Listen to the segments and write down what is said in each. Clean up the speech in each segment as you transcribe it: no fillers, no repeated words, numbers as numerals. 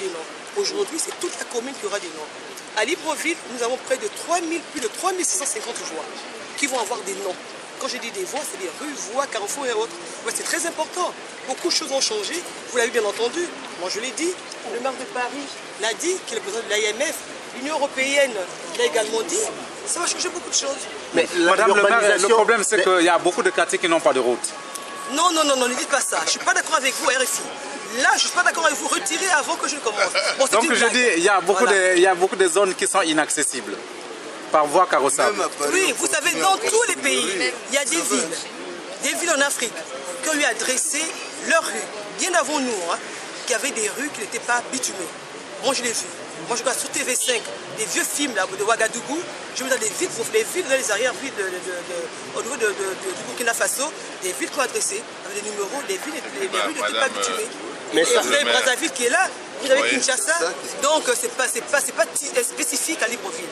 des noms. Aujourd'hui, c'est toute la commune qui aura des noms. À Libreville, nous avons près de plus de 3650 voies qui vont avoir des noms. Quand je dis des voies, c'est des rues, voies, carrefours et autres. Ouais, c'est très important. Beaucoup de choses ont changé. Vous l'avez bien entendu. Moi, je l'ai dit. Le maire de Paris l'a dit, qui est le président de l'IMF. L'Union européenne l'a également dit. Ça va changer beaucoup de choses. Mais Madame le maire, le problème, c'est qu'il y a beaucoup de quartiers qui n'ont pas de route. Non, ne dites pas ça. Je ne suis pas d'accord avec vous, RFI. Là, je ne suis pas d'accord avec vous. Retirez avant que je ne commence. Bon, donc je dis, il y a beaucoup de zones qui sont inaccessibles par voie carrossable. Oui, vous savez, dans tous les pays, il y a des villes en Afrique qui ont eu à dresser leurs rues, bien avant nous, qui avaient des rues qui n'étaient pas bitumées. Moi, je l'ai vu. Moi, je regarde sur TV5 des vieux films là, de Ouagadougou. Je me dis des villes, dans les arrières-villes au niveau du Burkina Faso, des villes qu'on a dressées avec des numéros, les rues n'étaient pas bitumées. Et vous avez Brazzaville qui est là, vous avez Kinshasa, donc c'est pas spécifique à Libreville.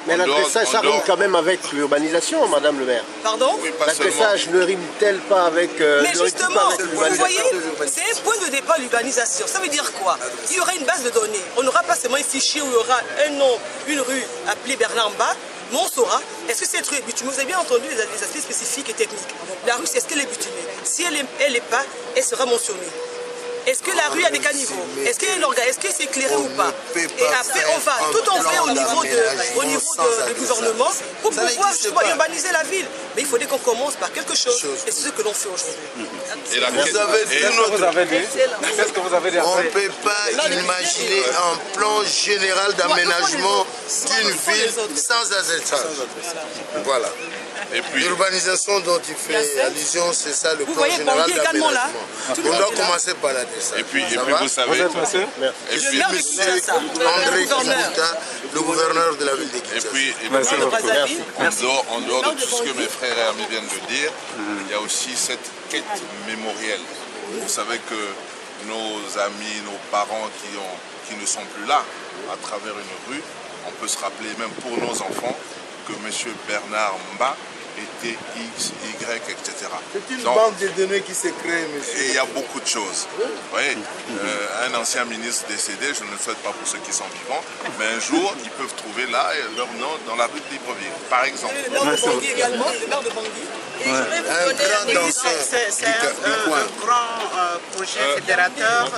Mais l'adressage, ça rime quand même avec l'urbanisation, Madame le maire. Pardon? L'adressage ne rime-t-elle pas avec mais justement, vous voyez, c'est un point de départ l'urbanisation. Ça veut dire quoi? Il y aura une base de données. On n'aura pas seulement un fichier où il y aura un nom, une rue appelée Bernard Mba, mais on saura, est-ce que cette rue est bitumée? Vous avez bien entendu les aspects spécifiques et techniques. La rue, est-ce qu'elle est bitumée? Si elle n'est pas, elle sera mentionnée. Est-ce que la rue a des caniveaux? Est-ce que c'est éclairé ou pas? Et après, on va tout en faire au niveau du gouvernement pour pouvoir justement urbaniser la ville. Mais il faudrait qu'on commence par quelque chose. Et c'est ce que l'on fait aujourd'hui. Qu'est-ce que vous avez dit? On ne peut pas imaginer un plan général d'aménagement d'une ville sans adressage. Voilà. L'urbanisation dont il fait allusion, c'est ça le plan général d'aménagement. On doit commencer par l'adressage. Et puis vous savez, monsieur André Kivuta, le gouverneur de la ville de Kinshasa. Et puis, en dehors de tout ce que mes frères et amis viennent de dire, il y a aussi cette quête mémorielle. Vous savez que nos amis, nos parents qui ne sont plus là, à travers une rue, on peut se rappeler même pour nos enfants que M. Bernard Mba était X, Y, etc. C'est une banque de données qui se crée, monsieur. Et il y a beaucoup de choses. Vous voyez, un ancien ministre décédé, je ne le souhaite pas pour ceux qui sont vivants, mais un jour, ils peuvent trouver là leur nom dans la rue de Libreville, par exemple. Le maire de Bangui également, le maire de Bangui. C'est un grand projet fédérateur,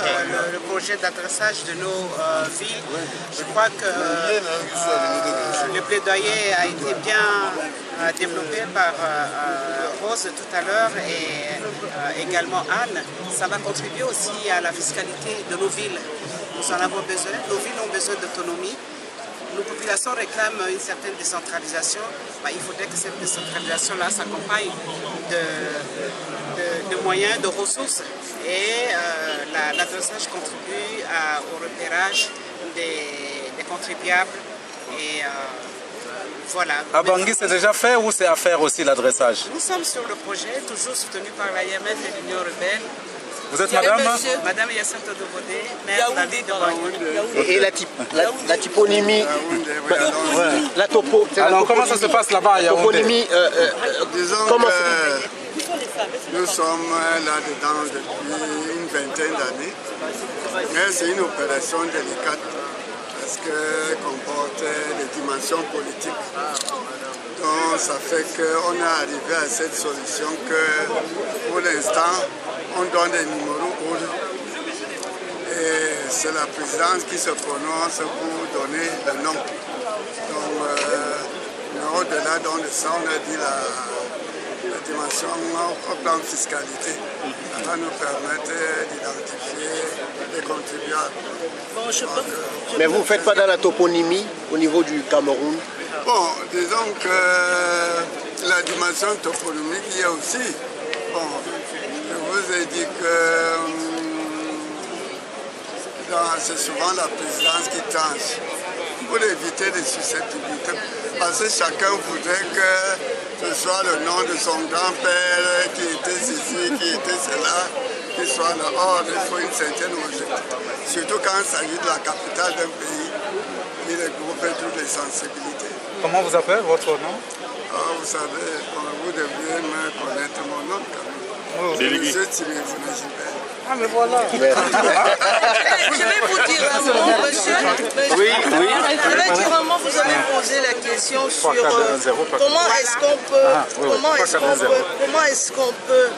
le projet d'adressage de nos villes. Je crois que le plaidoyer a été bien développé par Rose tout à l'heure et également Anne. Ça va contribuer aussi à la fiscalité de nos villes. Nous en avons besoin, nos villes ont besoin d'autonomie. Nos populations réclament une certaine décentralisation. Il faudrait que cette décentralisation-là s'accompagne de moyens, de ressources. Et l'adressage contribue au repérage des contribuables. Et voilà. À Bangui, c'est déjà fait ou c'est à faire aussi l'adressage? Nous sommes sur le projet, toujours soutenu par l'IMF et l'Union européenne. Vous êtes madame? Madame Hyacinthe Odobodé, maire de la ville de Bangui. Et la typonymie, la topo. Alors comment ça se passe là-bas? La toponymie, disons comment que nous sommes là-dedans depuis une vingtaine d'années, mais c'est une opération délicate parce qu'elle comporte des dimensions politiques. Donc ça fait qu'on est arrivé à cette solution que pour l'instant, on donne des numéros rouges et c'est la présidence qui se prononce pour donner le nom. Donc, au-delà de ça, on a dit la dimension au plan de fiscalité. Ça va nous permettre d'identifier les contribuables. Mais vous ne faites pas dans la toponymie au niveau du Cameroun? Bon, disons que la dimension toponymique, il y a aussi. Bon, je vous ai dit que c'est souvent la présidence qui tranche pour éviter des susceptibilités. Parce que chacun voudrait que ce soit le nom de son grand-père qui était ceci, qui était cela, qui soit là. Or, il faut une certaine objectivité. Surtout quand il s'agit de la capitale d'un pays, qui regroupe toutes les sensibilités. Comment vous appelez votre nom? Vous savez, vous devriez me connaître mon nom quand même. Délégué. Monsieur Thierry Gilbert. Ah mais voilà. question sur comment est-ce qu'on peut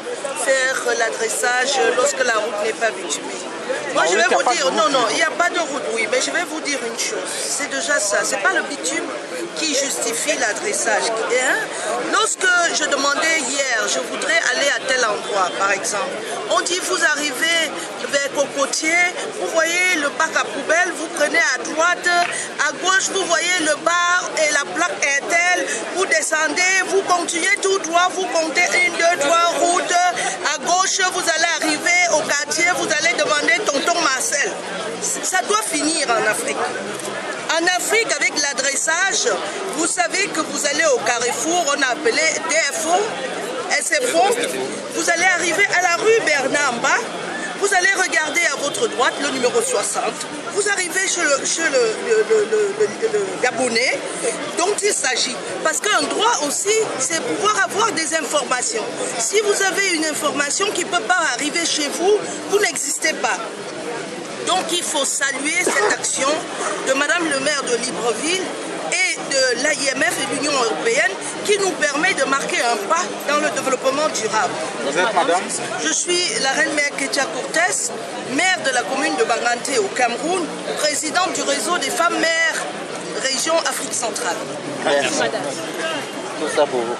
faire l'adressage lorsque la route n'est pas bitumée. Moi, je vais vous dire, non, il n'y a pas de route, oui, mais je vais vous dire une chose, c'est déjà ça, c'est pas le bitume qui justifie l'adressage. Lorsque je demandais hier, je voudrais aller à tel endroit, par exemple, on dit vous arrivez vers Cocotier, vous voyez le bac à poubelle, vous prenez à droite, à gauche, vous voyez le bar et la plaque Intel, vous descendez, vous continuez tout droit, vous comptez 1, 2, 3 routes, à gauche, vous allez arriver au quartier, vous allez demander tonton Marcel. Ça doit finir en Afrique. En Afrique, avec l'adressage, vous savez que vous allez au Carrefour, on a appelé DFO, SFO, vous allez arriver à la rue Bernamba, vous allez regarder à votre droite le numéro 60, vous arrivez chez le Gabonais dont il s'agit. Parce qu'un droit aussi, c'est pouvoir avoir des informations. Si vous avez une information qui ne peut pas arriver chez vous, vous n'existez pas. Donc il faut saluer cette action de Madame le maire de Libreville et de l'AIMF et de l'Union européenne qui nous permet de marquer un pas dans le développement durable. Vous êtes madame? Je suis la reine mère Ketia Cortès, maire de la commune de Banganté au Cameroun, présidente du réseau des femmes mères région Afrique centrale. Merci madame. Tout ça pour vous.